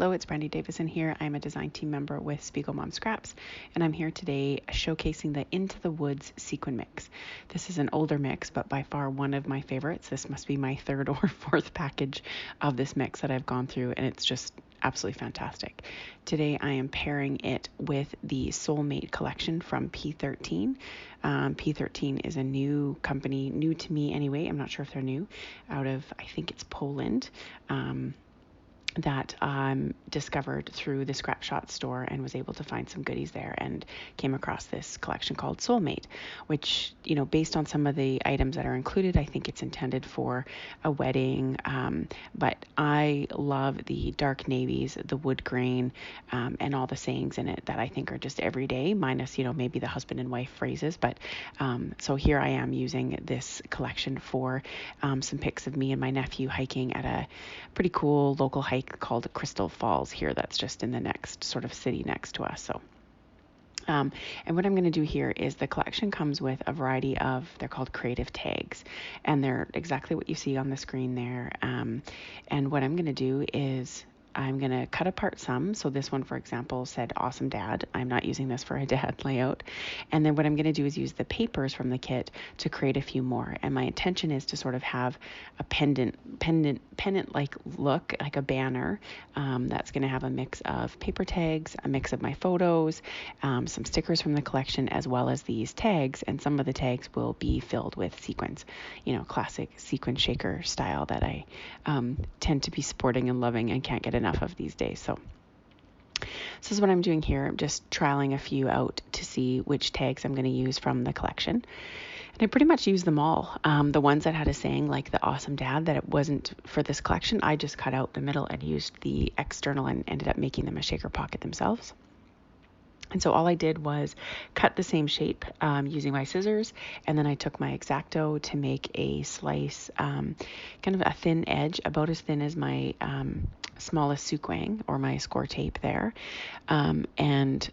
Hello, it's Brande Davison here. I'm a design team member with SpiegelMom Scraps, and I'm here today showcasing the Into the Woods sequin mix. This is an older mix, but by far one of my favorites. This must be my third or fourth package of this mix that I've gone through, and it's just absolutely fantastic. Today I am pairing it with the Soul Mate collection from P13. P13 is a new company, new to me anyway. I'm not sure if they're new, out of, I think it's Poland. That discovered through the Scrap Shot store and was able to find some goodies there and came across this collection called Soul Mate, which, you know, based on some of the items that are included, I think it's intended for a wedding. But I love the dark navies, the wood grain, and all the sayings in it that I think are just everyday, minus, you know, maybe the husband and wife phrases. But so here I am using this collection for some pics of me and my nephew hiking at a pretty cool local hike called Crystal Falls here. That's just in the next sort of city next to us. So and what I'm going to do here is the collection comes with a variety of, they're called creative tags, and they're exactly what you see on the screen there. And what I'm going to do is I'm going to cut apart some. So this one, for example, said awesome dad. I'm not using this for a dad layout. And then what I'm going to do is use the papers from the kit to create a few more. And my intention is to sort of have a pendant-like look, like a banner, that's going to have a mix of paper tags, a mix of my photos, some stickers from the collection, as well as these tags. And some of the tags will be filled with sequins, you know, classic sequin shaker style that I tend to be sporting and loving and can't get enough of these days. So this is what I'm doing here. I'm just trialing a few out to see which tags I'm going to use from the collection. And I pretty much used them all. The ones that had a saying like the awesome dad that it wasn't for this collection, I just cut out the middle and used the external and ended up making them a shaker pocket themselves. And so all I did was cut the same shape using my scissors, and then I took my X-Acto to make a slice, kind of a thin edge, about as thin as my smallest sequin or my score tape there, and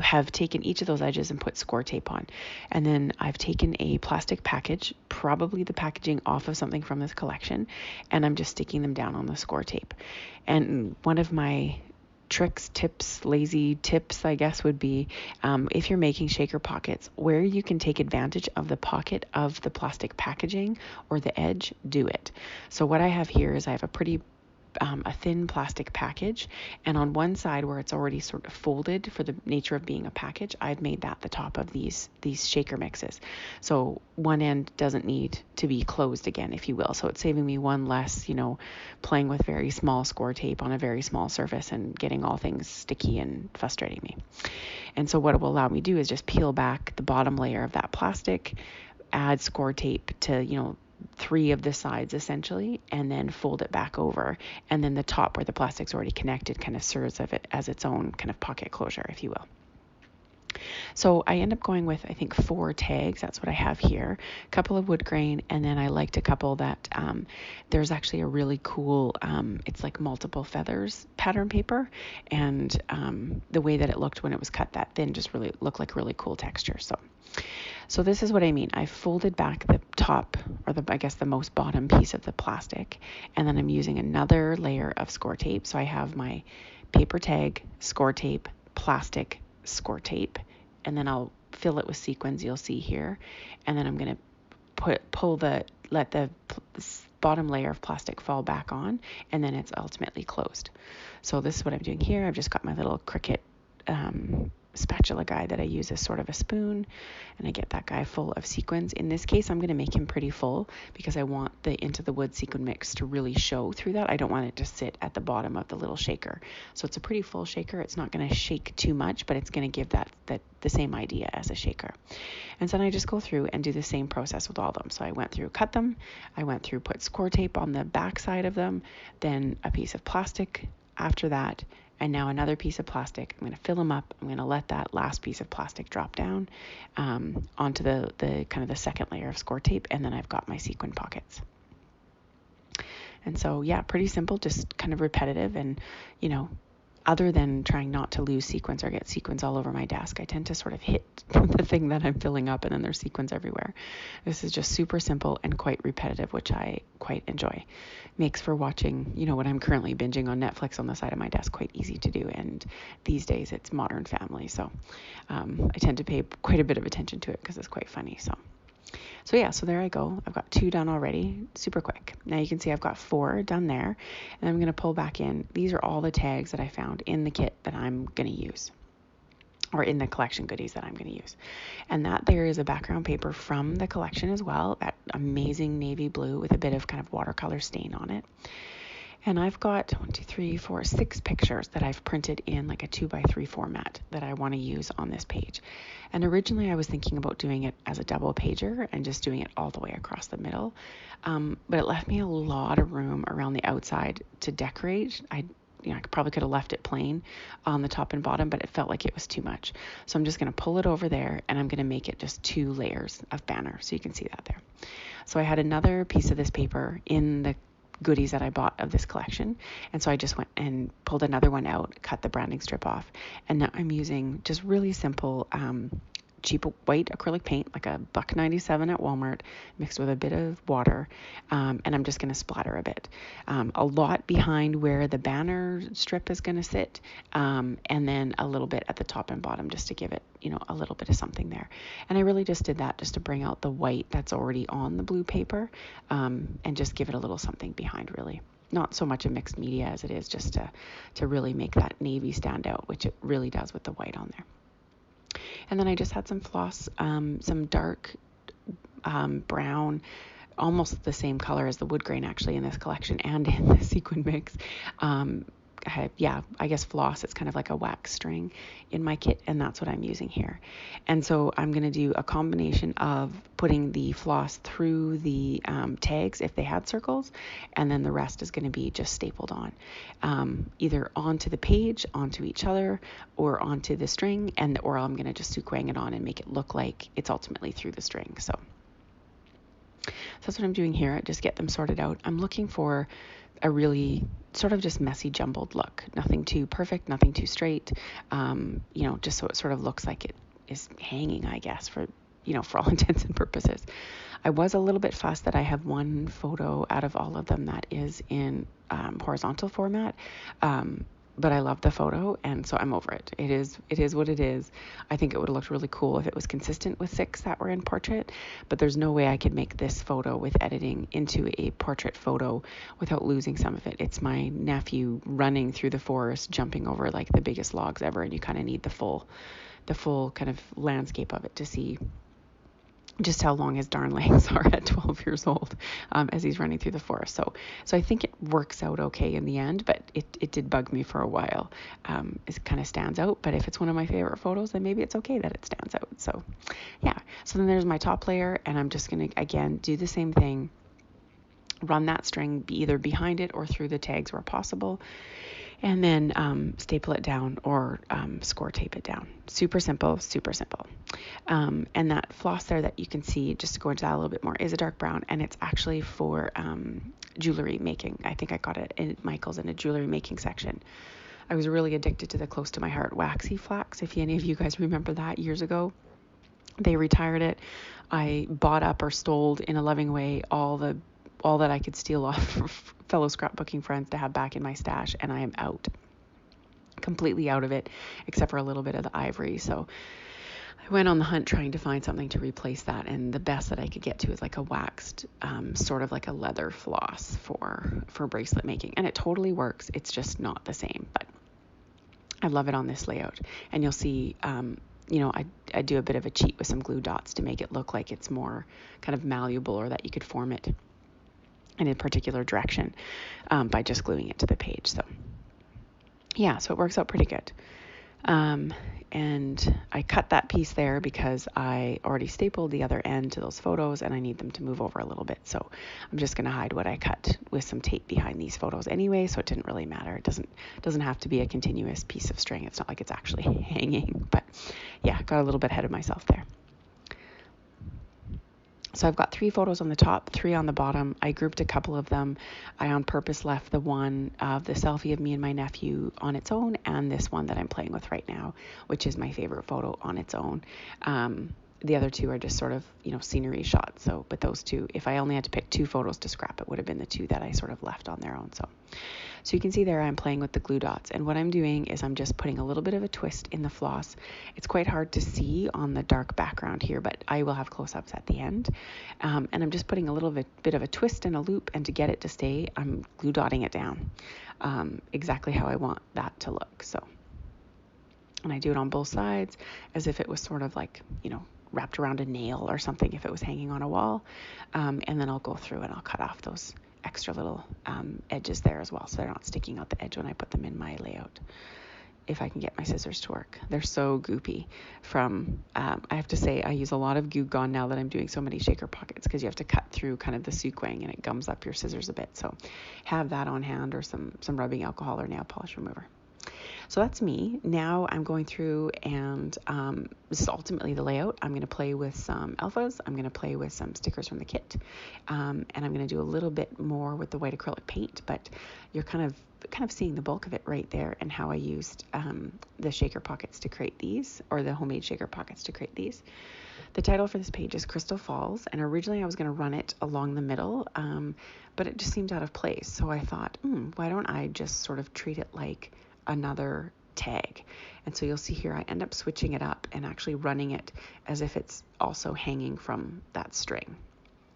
have taken each of those edges and put score tape on. And then I've taken a plastic package, probably the packaging off of something from this collection, and I'm just sticking them down on the score tape. And one of my tricks, tips, lazy tips, I guess, would be if you're making shaker pockets, where you can take advantage of the pocket of the plastic packaging or the edge, do it. So what I have here is I have a thin plastic package, and on one side where it's already sort of folded for the nature of being a package, I've made that the top of these shaker mixes. So one end doesn't need to be closed again, if you will. So it's saving me one less, you know, playing with very small score tape on a very small surface and getting all things sticky and frustrating me. And so what it will allow me to do is just peel back the bottom layer of that plastic, add score tape to, you know, 3 of the sides essentially, and then fold it back over. And then the top where the plastic's already connected kind of serves of it as its own kind of pocket closure, if you will. So I end up going with, I think, 4 tags. That's what I have here. A couple of wood grain, and then I liked a couple that there's actually a really cool, it's like multiple feathers pattern paper, and the way that it looked when it was cut that thin just really looked like really cool texture. So this is what I mean. I folded back the top, or I guess the most bottom piece of the plastic, and then I'm using another layer of score tape. So I have my paper tag, score tape, plastic, score tape, and then I'll fill it with sequins, you'll see here, and then I'm going to let the bottom layer of plastic fall back on, and then it's ultimately closed. So this is what I'm doing here. I've just got my little Cricut spatula guy that I use as sort of a spoon, and I get that guy full of sequins. In this case, I'm going to make him pretty full because I want the Into the Woods sequin mix to really show through that. I don't want it to sit at the bottom of the little shaker. So it's a pretty full shaker. It's not going to shake too much, but it's going to give that the same idea as a shaker. And so then I just go through and do the same process with all of them. So I went through, cut them, I went through, put score tape on the back side of them, then a piece of plastic after that, and now another piece of plastic. I'm going to fill them up. I'm going to let that last piece of plastic drop down onto the kind of the second layer of score tape, and then I've got my sequin pockets. And so, yeah, pretty simple, just kind of repetitive, and, you know, other than trying not to lose sequins or get sequins all over my desk, I tend to sort of hit the thing that I'm filling up and then there's sequins everywhere. This is just super simple and quite repetitive, which I quite enjoy. Makes for watching, what I'm currently binging on Netflix on the side of my desk quite easy to do. And these days it's Modern Family. So I tend to pay quite a bit of attention to it because it's quite funny. So yeah, so there I go. I've got 2 done already, super quick. Now you can see I've got 4 done there, and I'm going to pull back in. These are all the tags that I found in the kit that I'm going to use, or in the collection goodies that I'm going to use. And that there is a background paper from the collection as well, that amazing navy blue with a bit of kind of watercolor stain on it. And I've got 6 pictures that I've printed in like a 2x3 format that I want to use on this page. And originally I was thinking about doing it as a double pager and just doing it all the way across the middle. But it left me a lot of room around the outside to decorate. I probably could have left it plain on the top and bottom, but it felt like it was too much. So I'm just going to pull it over there and I'm going to make it just 2 layers of banner. So you can see that there. So I had another piece of this paper in the goodies that I bought of this collection, and so I just went and pulled another one out, cut the branding strip off, and now I'm using just really simple cheap white acrylic paint, like a $1.97 at Walmart, mixed with a bit of water, and I'm just going to splatter a bit, a lot behind where the banner strip is going to sit, and then a little bit at the top and bottom just to give it, a little bit of something there. And I really just did that just to bring out the white that's already on the blue paper, and just give it a little something behind, really. Not so much a mixed media as it is just to really make that navy stand out, which it really does with the white on there. And then I just had some floss, some dark brown, almost the same color as the wood grain actually in this collection and in the sequin mix. I guess floss, it's kind of like a wax string in my kit, and that's what I'm using here. And so I'm going to do a combination of putting the floss through the tags if they had circles, and then the rest is going to be just stapled on, either onto the page, onto each other, or onto the string, or I'm going to just sequin it on and make it look like it's ultimately through the string. So that's what I'm doing here. Just get them sorted out. I'm looking for a really sort of just messy, jumbled look. Nothing too perfect, nothing too straight. Just so it sort of looks like it is hanging, I guess, for all intents and purposes. I was a little bit fussed that I have one photo out of all of them that is in horizontal format. But I love the photo, and so I'm over it. It is what it is. I think it would have looked really cool if it was consistent with 6 that were in portrait, but there's no way I could make this photo with editing into a portrait photo without losing some of it. It's my nephew running through the forest, jumping over like the biggest logs ever, and you kind of need the full kind of landscape of it to see just how long his darn legs are at 12 years old as he's running through the forest. So I think it works out okay in the end, but it did bug me for a while. It kind of stands out, but if it's one of my favorite photos, then maybe it's okay that it stands out. So yeah, so then there's my top layer, and I'm just going to, again, do the same thing. Run that string either behind it or through the tags where possible, and then staple it down or score tape it down. Super simple, super simple. And that floss there that you can see, just to go into that a little bit more, is a dark brown, and it's actually for jewelry making. I think I got it in Michael's in a jewelry making section. I was really addicted to the close to my heart waxy flax. If any of you guys remember that years ago, they retired it. I bought up or stole in a loving way all that I could steal off from fellow scrapbooking friends to have back in my stash, and I am completely out of it, except for a little bit of the ivory. So I went on the hunt trying to find something to replace that, and the best that I could get to is like a waxed, sort of like a leather floss for bracelet making, and it totally works. It's just not the same, but I love it on this layout. And you'll see, I do a bit of a cheat with some glue dots to make it look like it's more kind of malleable, or that you could form it in a particular direction by just gluing it to the page. So yeah, so it works out pretty good. And I cut that piece there because I already stapled the other end to those photos, and I need them to move over a little bit. So I'm just going to hide what I cut with some tape behind these photos anyway, so it didn't really matter. It doesn't have to be a continuous piece of string. It's not like it's actually hanging, but yeah, got a little bit ahead of myself there. So I've got 3 photos on the top, 3 on the bottom. I grouped a couple of them. I on purpose left the one of the selfie of me and my nephew on its own, and this one that I'm playing with right now, which is my favorite photo, on its own. The other 2 are just sort of, scenery shots. So, but those 2, if I only had to pick 2 photos to scrap, it would have been the 2 that I sort of left on their own. So you can see there I'm playing with the glue dots, and what I'm doing is I'm just putting a little bit of a twist in the floss. It's quite hard to see on the dark background here, but I will have close-ups at the end. And I'm just putting a little bit of a twist and a loop, and to get it to stay, I'm glue dotting it down exactly how I want that to look. So, and I do it on both sides as if it was sort of like, wrapped around a nail or something if it was hanging on a wall. And then I'll go through and I'll cut off those extra little edges there as well, so they're not sticking out the edge when I put them in my layout. If I can get my scissors to work. They're so goopy. I have to say, I use a lot of Goo Gone now that I'm doing so many shaker pockets, because you have to cut through kind of the sequin and it gums up your scissors a bit. So have that on hand, or some rubbing alcohol or nail polish remover. So that's me. Now I'm going through, and this is ultimately the layout. I'm going to play with some alphas. I'm going to play with some stickers from the kit. And I'm going to do a little bit more with the white acrylic paint, but you're kind of seeing the bulk of it right there, and how I used the shaker pockets to create these, or the homemade shaker pockets to create these. The title for this page is Crystal Falls, and originally I was going to run it along the middle, but it just seemed out of place. So I thought, why don't I just sort of treat it like another tag? And so you'll see here I end up switching it up and actually running it as if it's also hanging from that string.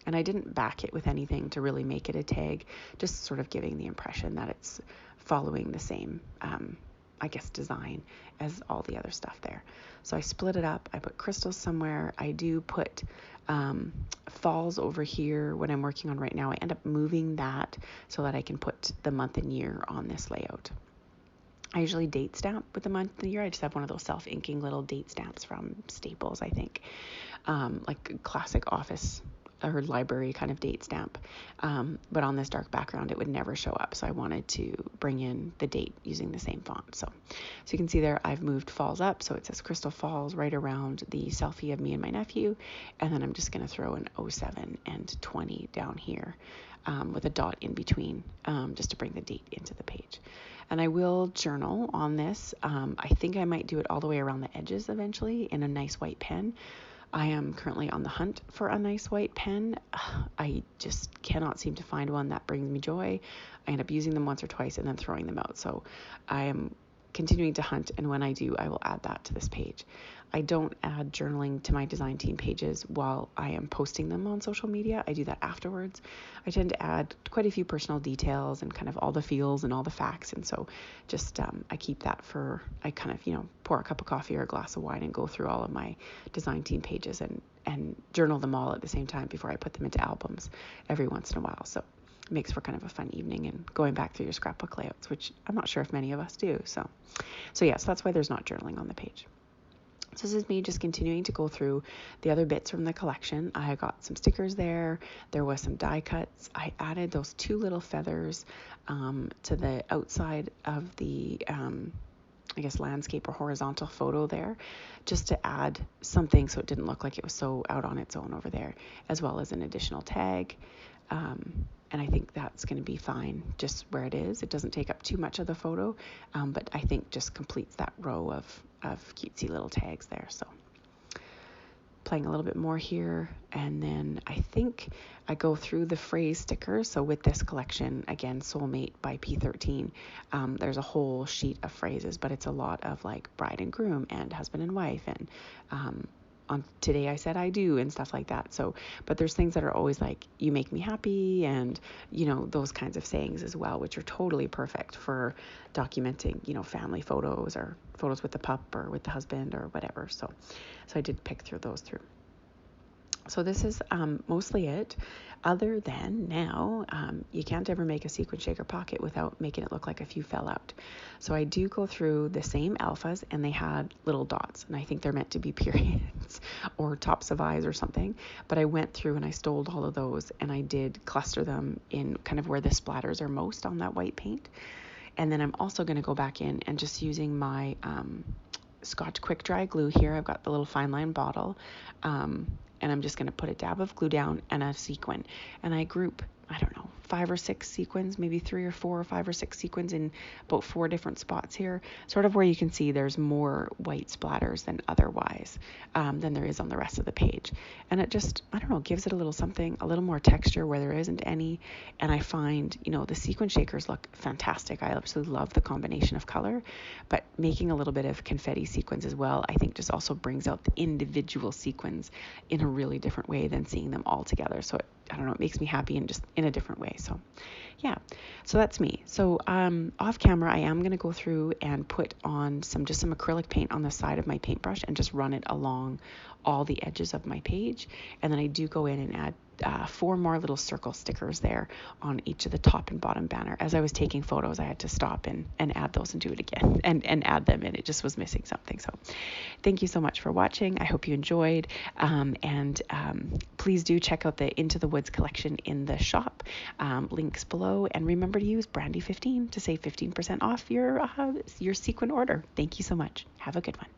And I didn't back it with anything to really make it a tag, just sort of giving the impression that it's following the same, design as all the other stuff there. So I split it up. I put crystals somewhere. I do put falls over here. What I'm working on right now, I end up moving that so that I can put the month and year on this layout. I usually date stamp with the month and year. I just have one of those self-inking little date stamps from Staples, I think, like classic office or library kind of date stamp. But on this dark background, it would never show up. So I wanted to bring in the date using the same font. So you can see there, I've moved falls up. So it says Crystal Falls right around the selfie of me and my nephew. And then I'm just going to throw an 07 and 20 down here with a dot in between, just to bring the date into the page. And I will journal on this. I think I might do it all the way around the edges eventually in a nice white pen. I am currently on the hunt for a nice white pen. I just cannot seem to find one that brings me joy. I end up using them once or twice and then throwing them out. So I am continuing to hunt, and when I do, I will add that to this page. I don't add journaling to my design team pages while I am posting them on social media. I do that afterwards. I tend to add quite a few personal details and kind of all the feels and all the facts, and so just I keep that for, I kind of, pour a cup of coffee or a glass of wine and go through all of my design team pages and journal them all at the same time before I put them into albums every once in a while. So it makes for kind of a fun evening and going back through your scrapbook layouts, which I'm not sure if many of us do. So that's why there's not journaling on the page. So this is me just continuing to go through the other bits from the collection. I got some stickers there. There was some die cuts. I added those 2 little feathers to the outside of the, landscape or horizontal photo there, just to add something so it didn't look like it was so out on its own over there, as well as an additional tag. And I think that's going to be fine just where it is. It doesn't take up too much of the photo, but I think just completes that row of cutesy little tags there. So playing a little bit more here, and then I think I go through the phrase stickers. So with this collection, again, Soul Mate by P13, there's a whole sheet of phrases, but it's a lot of like bride and groom and husband and wife, and on today I said I do and stuff like that. So, but there's things that are always like, you make me happy, and those kinds of sayings as well, which are totally perfect for documenting, family photos or photos with the pup or with the husband or whatever. So I did pick through those through. So this is mostly it, other than now, you can't ever make a sequin shaker pocket without making it look like a few fell out. So I do go through the same alphas, and they had little dots, and I think they're meant to be periods or tops of eyes or something. But I went through and I stole all of those, and I did cluster them in kind of where the splatters are most on that white paint. And then I'm also going to go back in and just using my Scotch quick dry glue here. I've got the little fine line bottle, and I'm just going to put a dab of glue down and a sequin, and I group, I don't know, 5 or 6 sequins, maybe 3 or 4 or 5 or 6 sequins in about 4 different spots here, sort of where you can see there's more white splatters than otherwise, than there is on the rest of the page. And it just, I don't know, gives it a little something, a little more texture where there isn't any. And I find, the sequin shakers look fantastic. I absolutely love the combination of color, but making a little bit of confetti sequins as well, I think just also brings out the individual sequins in a really different way than seeing them all together. So I don't know, it makes me happy in just in a different way. So yeah, so that's me. So off camera, I am going to go through and put on some acrylic paint on the side of my paintbrush and just run it along all the edges of my page. And then I do go in and add 4 more little circle stickers there on each of the top and bottom banner. As I was taking photos, I had to stop and add those and do it again and add them in. It just was missing something. So thank you so much for watching. I hope you enjoyed. And please do check out the Into the Woods collection in the shop. Links below. And remember to use Brande 15 to save 15% off your sequin order. Thank you so much. Have a good one.